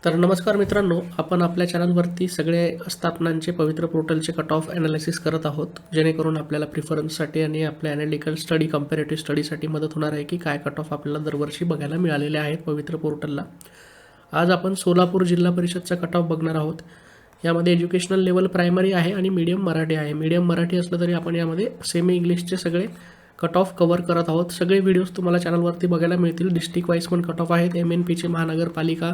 तर नमस्कार मित्रांनो, आपण आपल्या चॅनलवरती सगळे स्थापनांचे पवित्र पोर्टलचे कट ऑफ ॲनालिसिस करत आहोत, जेणेकरून आपल्याला प्रिफरन्ससाठी आणि आपल्या ॲनालिटिकल स्टडी, कंपॅरेटिव्ह स्टडीसाठी मदत होणार आहे की काय कट ऑफ आपल्याला दरवर्षी बघायला मिळालेले आहेत पवित्र पोर्टलला. आज आपण सोलापूर जिल्हा परिषदचा कट ऑफ बघणार आहोत. यामध्ये एज्युकेशनल लेवल प्रायमरी आहे आणि मीडियम मराठी आहे. मीडियम मराठी असलं तरी आपण यामध्ये सेमी इंग्लिशचे सगळे कट ऑफ कव्हर करत आहोत. सगळे व्हिडिओज तुम्हाला चॅनलवरती बघायला मिळतील. डिस्ट्रिक्ट वाईज पण कट ऑफ आहेत. MNPचे महानगरपालिका,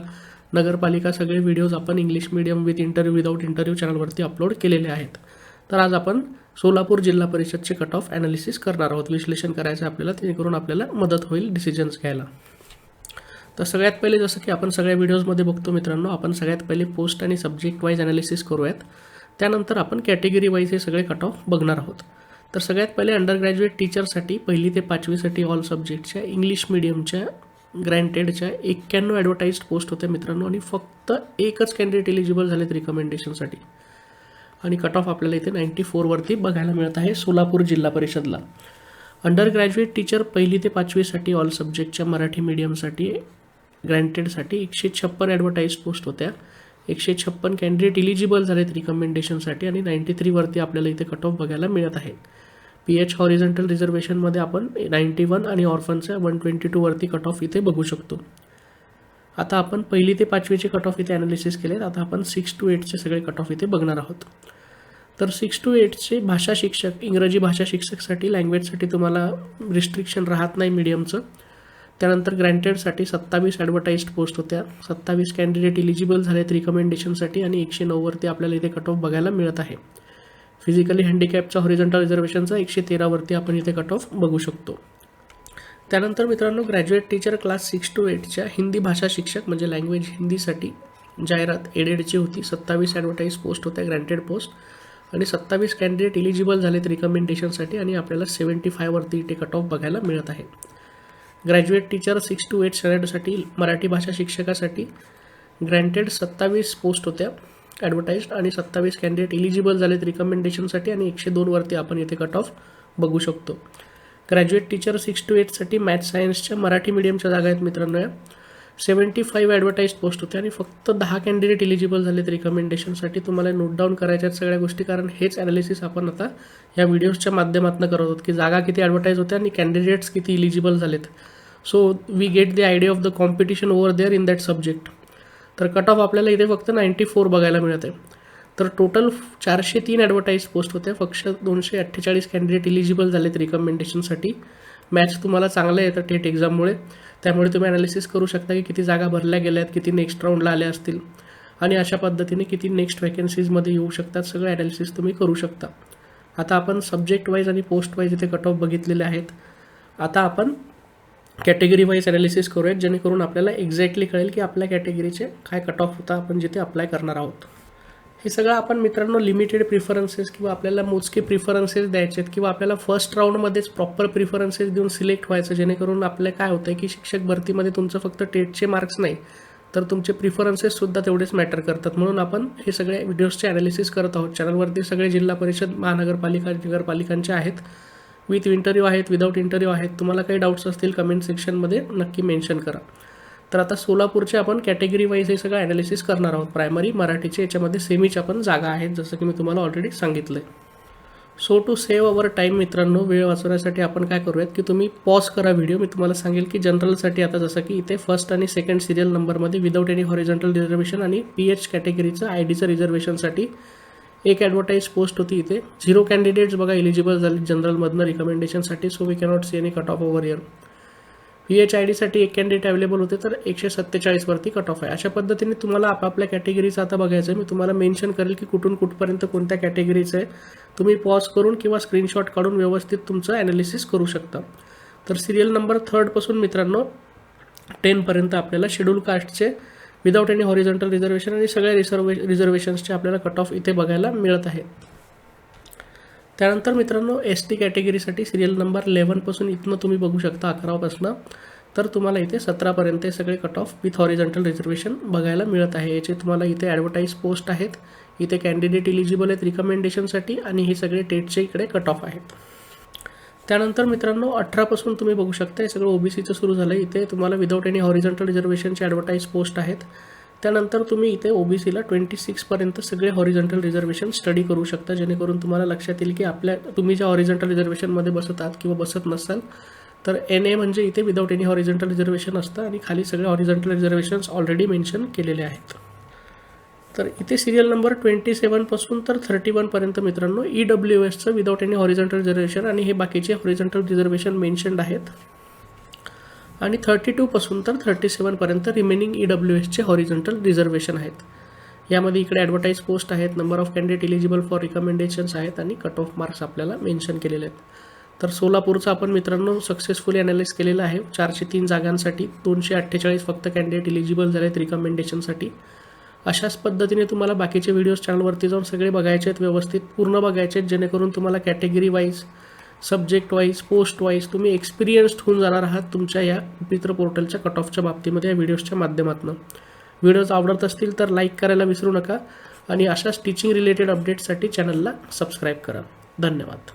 नगरपालिका सगळे व्हिडिओज आपण English medium with interview, without interview चॅनलवरती अपलोड केलेले आहेत. तर आज आपण सोलापूर जिल्हा परिषदचे कट ऑफ ॲनालिसिस करणार आहोत. विश्लेषण करायचं आपल्याला, जेणेकरून आपल्याला मदत होईल डिसिजन्स घ्यायला. तर सगळ्यात पहिले जसं की आपण सगळ्या व्हिडिओजमध्ये बघतो मित्रांनो, आपण सगळ्यात पहिले पोस्ट आणि सब्जेक्ट वाईज ॲनालिसिस करूयात. त्यानंतर आपण कॅटेगरी वाईज हे सगळे कट ऑफ बघणार आहोत. तर सगळ्यात पहिले अंडर ग्रॅज्युएट टीचरसाठी 1ली ते 5वीसाठी ऑल सब्जेक्टच्या इंग्लिश मीडियमच्या ग्रँटेडच्या 91 ॲडव्हर्टाईज्ड पोस्ट होत्या मित्रांनो, आणि फक्त एकच कॅन्डिडेट एलिजिबल झालेत रिकमेंडेशनसाठी. आणि कट ऑफ आपल्याला इथे 94वरती बघायला मिळत आहे सोलापूर जिल्हा परिषदला. अंडर ग्रॅज्युएट टीचर 1ली ते 5वीसाठी ऑल सब्जेक्टच्या मराठी मीडियमसाठी ग्रँटेडसाठी 156 ॲडव्हर्टाईज्ड पोस्ट होत्या. 156 कॅन्डिडेट इलिजिबल झालेत रिकमेंडेशनसाठी आणि 93वरती आपल्याला इथे कट ऑफ बघायला मिळत आहे. PH हॉरिझॉन्टल रिझर्वेशनमध्ये आपण 91 आणि ऑर्फनच्या 122वरती कट ऑफ इथे बघू शकतो. आता आपण 1ली ते 5वीचे कट ऑफ इथे ॲनालिसिस केलेत. आता आपण 6 to 8चे सगळे कट ऑफ इथे बघणार आहोत. तर 6 to 8चे भाषा शिक्षक, इंग्रजी भाषा शिक्षकसाठी लँग्वेजसाठी तुम्हाला रिस्ट्रिक्शन राहत नाही मीडियमचं. त्यानंतर ग्रँटेडसाठी 27 ॲडव्हर्टाईज्ड पोस्ट होत्या. 27 कॅन्डिडेट इलिजिबल झालेत रिकमेंडेशनसाठी आणि 109वरती आपल्याला इथे कट ऑफ बघायला मिळत आहे. फिजिकली हँडिकॅपचा हॉरिझॉन्टल रिझर्वेशनचा 113वरती आपण इथे कट ऑफ बघू शकतो. त्यानंतर मित्रांनो, ग्रॅज्युएट टीचर क्लास 6 to 8च्या हिंदी भाषा शिक्षक म्हणजे लँग्वेज हिंदीसाठी जाहिरात एडेडची होती. 27 ॲडव्हर्टाईज पोस्ट होत्या, ग्रँटेड पोस्ट, आणि 27 कॅन्डिडेट इलिजिबल झालेत रिकमेंडेशनसाठी आणि आपल्याला 75वरती इथे कट ऑफ बघायला मिळत आहे. ग्रॅज्युएट टीचर 6 to 8 स्टँडर्डसाठी मराठी भाषा शिक्षकासाठी ग्रँटेड 27 पोस्ट होत्या ॲडव्हर्टाईज्ड आणि 27 कॅन्डिडेट इलिजिबल झालेत रिकमेंडेशनसाठी आणि 102वरती आपण इथे कट ऑफ बघू शकतो. ग्रॅज्युएट टीचर 6 to 8साठी मॅथ्स सायन्सच्या मराठी मीडियमच्या जागा आहेत मित्रांनो. या 75 ॲडव्हर्टाईज्ड पोस्ट होत्या आणि फक्त 10 कॅन्डिडेट इलिजिबल झालेत रिकमेंडेशनसाठी. तुम्हाला नोट डाऊन करायच्या आहेत सगळ्या गोष्टी, कारण हेच ॲनालिसिस आपण आता या व्हिडिओजच्या माध्यमातून करत आहोत की जागा किती ॲडव्हर्टाईज होत्या आणि कॅन्डिडेट्स किती इलिजिबल झालेत. So we get the idea of the competition over there in that subject. तर कट ऑफ आपल्याला इथे फक्त 94 बघायला मिळत आहे. तर टोटल 403 ॲडव्हर्टाईज पोस्ट होत्या. फक्त 248 कॅन्डिडेट इलिजिबल झालेत रिकमेंडेशनसाठी. मॅथ्स तुम्हाला चांगलं येतं टेट एक्झाममुळे, त्यामुळे तुम्ही ॲनालिसिस करू शकता की किती जागा भरल्या गेल्यात, किती नेक्स्ट राऊंडला आल्या असतील आणि अशा पद्धतीने किती नेक्स्ट वॅकन्सीजमध्ये येऊ शकतात. सगळं ॲनालिसिस तुम्ही करू शकता. आता आपण सब्जेक्ट वाईज आणि पोस्ट वाईज इथे कट ऑफ बघितलेले आहेत. आता आपण कॅटेगरी वाईज ॲनालिसिस करूयात, जेणेकरून आपल्याला एक्झॅक्टली कळेल की आपल्या कॅटेगरीचे काय कट ऑफ होता आपण जिथे अप्लाय करणार आहोत. हे सगळं आपण मित्रांनो लिमिटेड प्रिफरन्सेस किंवा आपल्याला मोजके प्रिफरन्सेस द्यायचे आहेत किंवा आपल्याला फर्स्ट राऊंडमध्येच प्रॉपर प्रिफरन्सेस देऊन सिलेक्ट व्हायचं, जेणेकरून आपल्या काय होतं की शिक्षक भरतीमध्ये तुमचं फक्त टेटचे मार्क्स नाही तर तुमचे प्रिफरन्सेससुद्धा तेवढेच मॅटर करतात. म्हणून आपण हे सगळे व्हिडिओजचे ॲनालिसिस करत आहोत. चॅनलवरती सगळे जिल्हा परिषद, महानगरपालिका, नगरपालिकांचे आहेत. विथ इंटरव्ह्यू आहेत, विदाऊट इंटरव्ह्यू आहेत. तुम्हाला काही डाऊट्स असतील कमेंट सेक्शनमध्ये नक्की मेन्शन करा. तर आता सोलापूरचे आपण कॅटेगरी वाईज हे सगळं ॲनालिसिस करणार आहोत. प्रायमरी मराठीचे, याच्यामध्ये सेमीच्या पण जागा आहेत, जसं की मी तुम्हाला ऑलरेडी सांगितलं आहे. So to save our time मित्रांनो, वेळ वाचवण्यासाठी आपण काय करूयात की तुम्ही पॉज करा व्हिडिओ. मी तुम्हाला सांगेल की जनरलसाठी आता जसं की इथे फर्स्ट आणि सेकंड सिरियल नंबरमध्ये विदाऊट एनी हॉरिझॉन्टल रिझर्वेशन आणि PH कॅटेगरीचं IDचं रिझर्वेशनसाठी एक ॲडव्हर्टाईज पोस्ट होती. इथे 0 कॅन्डिडेट्स बघा इलिजिबल झाले जनरलमधनं रिकमेंडेशनसाठी. So we cannot see any cut off over year. PH IDसाठी एक कॅन्डिडेट अवेलेबल होते, तर 147वरती कट ऑफ आहे. अशा पद्धतीने तुम्हाला आपापल्या कॅटेगरीचं आता बघायचं आहे. मी तुम्हाला मेन्शन करेल की कुठून कुठपर्यंत कोणत्या कॅटेगरीचं आहे. तुम्ही पॉज करून किंवा स्क्रीनशॉट काढून व्यवस्थित तुमचं ॲनालिसिस करू शकता. तर सिरियल नंबर 3 मित्रांनो 10पर्यंत आपल्याला शेड्यूल कास्टचे विदाऊट एनी हॉरिझॉन्टल रिझर्वेशन आणि सगळ्या रिझर्वेशन्सचे आपल्याला कट ऑफ इथे बघायला मिळत आहे. त्यानंतर मित्रांनो ST कॅटेगरीसाठी सिरियल नंबर 11 इथनं तुम्ही बघू शकता 11 तर तुम्हाला इथे 17पर्यंत सगळे cut off with horizontal reservation बघायला मिळत आहे. याचे तुम्हाला इथे ॲडव्हर्टाईज पोस्ट आहेत, इथे कॅन्डिडेट इलिजिबल आहेत रिकमेंडेशनसाठी आणि हे सगळे टेटचे इकडे कट ऑफ आहेत. त्यानंतर मित्रांनो 18 तुम्ही बघू शकता हे सगळं OBCचं सुरू झालं. इथे तुम्हाला विदाऊट एनी हॉरिझॉन्टल रिझर्वेशनचे ॲडव्हर्टाईज पोस्ट आहेत. त्यानंतर तुम्ही इथे OBCला 26पर्यंत सगळे हॉरिझॉन्टल रिझर्वेशन स्टडी करू शकता, जेणेकरून तुम्हाला लक्षात येईल की तुम्ही ज्या हॉरिझॉन्टल रिझर्वेशनमध्ये बसत आहात किंवा बसत नसाल तर NA म्हणजे इथे विदाऊट एनी हॉरिझॉन्टल रिझर्वेशन असतं आणि खाली सगळे हॉरिझॉन्टल रिझर्वेशन्स ऑलरेडी मेन्शन केलेले आहेत. तर इथे सिरियल नंबर 27 पासून तर 31पर्यंत मित्रांनो EWSचं विदाऊट एनी हॉरिझॉन्टल रिझर्वेशन आणि हे बाकीचे हॉरिझॉन्टल रिझर्वेशन मेन्शन्ड आहेत. आणि 32 पासून तर 37पर्यंत रिमेनिंग EWSचे हॉरिझॉन्टल रिझर्वेशन आहेत. यामध्ये इकडे ॲडव्हर्टाईज पोस्ट आहेत, number of candidate eligible for recommendations आहेत आणि कट ऑफ मार्क्स आपल्याला मेन्शन केलेले आहेत. तर सोलापूरचं आपण मित्रांनो सक्सेसफुली ॲनालाइज केलेलं आहे. 403 जागांसाठी 248 फक्त कॅन्डिडेट एलिजिबल झाले आहेत रिकमेंडेशनसाठी. अशाच पद्धतीने तुम्हाला बाकीचे व्हिडिओज चॅनलवरती जाऊन सगळे बघायचे आहेत, व्यवस्थित पूर्ण बघायचे आहेत, जेणेकरून तुम्हाला category wise, subject wise, post wise तुम्ही एक्सपिरियन्स्ड होऊन जाणार आहात तुमच्या या मित्र पोर्टलच्या कट ऑफच्या बाबतीमध्ये या व्हिडिओजच्या माध्यमातून. व्हिडिओज आवडत असतील तर लाईक करायला विसरू नका आणि अशाच टीचिंग रिलेटेड अपडेट्ससाठी चॅनलला सबस्क्राईब करा. धन्यवाद.